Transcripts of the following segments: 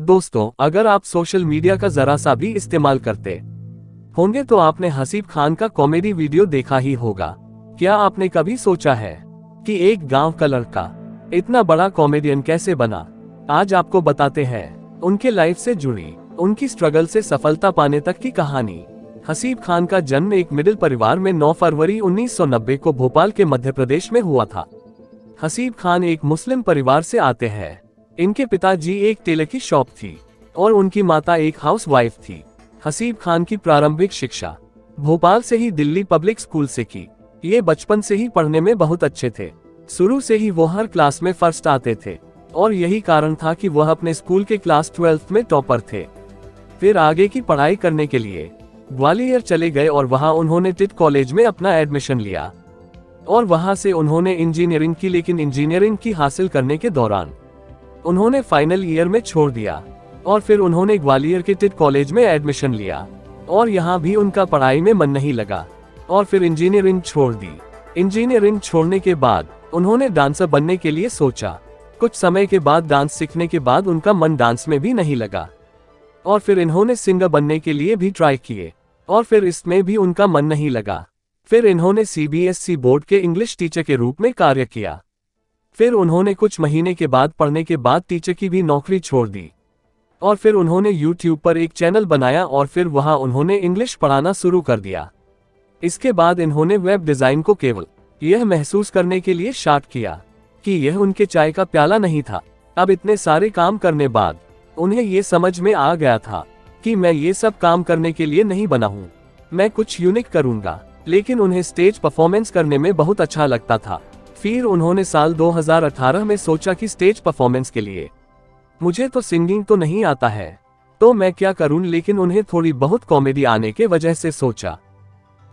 दोस्तों, अगर आप सोशल मीडिया का जरा सा भी इस्तेमाल करते होंगे तो आपने हसीब खान का कॉमेडी वीडियो देखा ही होगा। क्या आपने कभी सोचा है कि एक गांव का लड़का इतना बड़ा कॉमेडियन कैसे बना? आज आपको बताते हैं उनके लाइफ से जुड़ी, उनकी स्ट्रगल से सफलता पाने तक की कहानी। हसीब खान का जन्म एक मिडिल परिवार में 9 फरवरी 1990 को भोपाल के मध्य प्रदेश में हुआ था। हसीब खान एक मुस्लिम परिवार से आते हैं। इनके पिताजी एक टेलर की शॉप थी और उनकी माता एक हाउसवाइफ थी। हसीब खान की प्रारंभिक शिक्षा भोपाल से ही दिल्ली पब्लिक स्कूल से की। ये बचपन से ही पढ़ने में बहुत अच्छे थे। शुरू से ही वो हर क्लास में फर्स्ट आते थे और यही कारण था कि वह अपने स्कूल के क्लास 12th में टॉपर थे। फिर आगे की पढ़ाई करने के लिए ग्वालियर चले गए और वहां उन्होंने टिट कॉलेज में अपना एडमिशन लिया और वहां से उन्होंने इंजीनियरिंग की, लेकिन इंजीनियरिंग की हासिल करने के दौरान उन्होंने फाइनल ईयर में छोड़ दिया और फिर उन्होंने ग्वालियर के टिट कॉलेज में एडमिशन लिया और यहाँ भी उनका पढ़ाई में मन नहीं लगा और फिर इंजीनियरिंग छोड़ दी। इंजीनियरिंग छोड़ने के बाद उन्होंने डांसर बनने के लिए सोचा। कुछ समय के बाद डांस सीखने के बाद उनका मन डांस में भी नहीं लगा और फिर इन्होंने सिंगर बनने के लिए भी ट्राई किए और फिर इसमें भी उनका मन नहीं लगा। फिर इन्होंने CBSE बोर्ड के इंग्लिश टीचर के रूप में कार्य किया। फिर उन्होंने कुछ महीने के बाद पढ़ने के बाद टीचर की भी नौकरी छोड़ दी और फिर उन्होंने YouTube पर एक चैनल बनाया और फिर वहां उन्होंने इंग्लिश पढ़ाना शुरू कर दिया। इसके बाद इन्होंने वेब डिजाइन को केवल यह महसूस करने के लिए स्टार्ट किया कि यह उनके चाय का प्याला नहीं था। अब इतने सारे काम करने बाद उन्हें ये समझ में आ गया था कि मैं ये सब काम करने के लिए नहीं बना हूँ, मैं कुछ यूनिक करूंगा। लेकिन उन्हें स्टेज परफॉर्मेंस करने में बहुत अच्छा लगता था। फिर उन्होंने साल 2018 में सोचा कि स्टेज परफॉर्मेंस के लिए मुझे तो सिंगिंग तो नहीं आता है, तो मैं क्या करूं। लेकिन उन्हें थोड़ी बहुत कॉमेडी आने के वजह से सोचा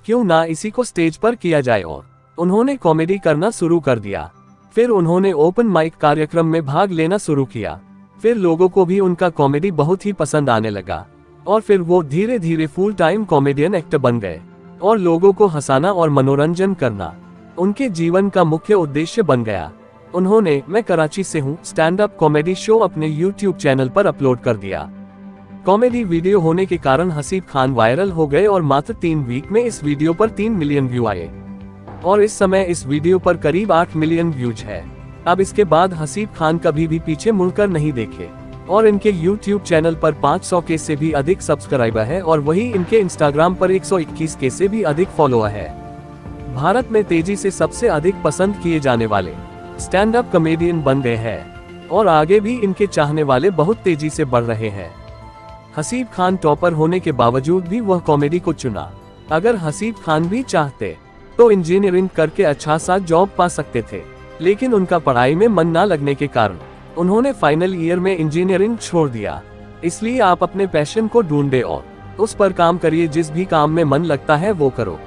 क्यों ना इसी को स्टेज पर किया जाए और उन्होंने कॉमेडी करना शुरू कर दिया। फिर उन्होंने ओपन माइक कार्यक्रम में भाग लेना शुरू किया। फिर लोगों को भी उनका कॉमेडी बहुत ही पसंद आने लगा और फिर वो धीरे धीरे फुल टाइम कॉमेडियन एक्टर बन गए और लोगों को हंसाना और मनोरंजन करना उनके जीवन का मुख्य उद्देश्य बन गया। उन्होंने मैं कराची से हूँ स्टैंड अप कॉमेडी शो अपने YouTube चैनल पर अपलोड कर दिया। कॉमेडी वीडियो होने के कारण हसीब खान वायरल हो गए और मात्र 3 वीक में इस वीडियो पर 3 मिलियन व्यू आए और इस समय इस वीडियो पर करीब 8 मिलियन व्यूज है। अब इसके बाद हसीब खान कभी भी पीछे मुड़कर नहीं देखे और इनके YouTube चैनल पर 500 के से भी अधिक सब्सक्राइबर है और वही इनके इंस्टाग्राम पर 121 के से भी अधिक फॉलोअर है। भारत में तेजी से सबसे अधिक पसंद किए जाने वाले स्टैंड अप कॉमेडियन बन गए हैं और आगे भी इनके चाहने वाले बहुत तेजी से बढ़ रहे हैं। हसीब खान टॉपर होने के बावजूद भी वह कॉमेडी को चुना। अगर हसीब खान भी चाहते तो इंजीनियरिंग करके अच्छा सा जॉब पा सकते थे, लेकिन उनका पढ़ाई में मन ना लगने के कारण उन्होंने फाइनल ईयर में इंजीनियरिंग छोड़ दिया। इसलिए आप अपने पैशन को ढूंढे और उस पर काम करिए। जिस भी काम में मन लगता है वो करो।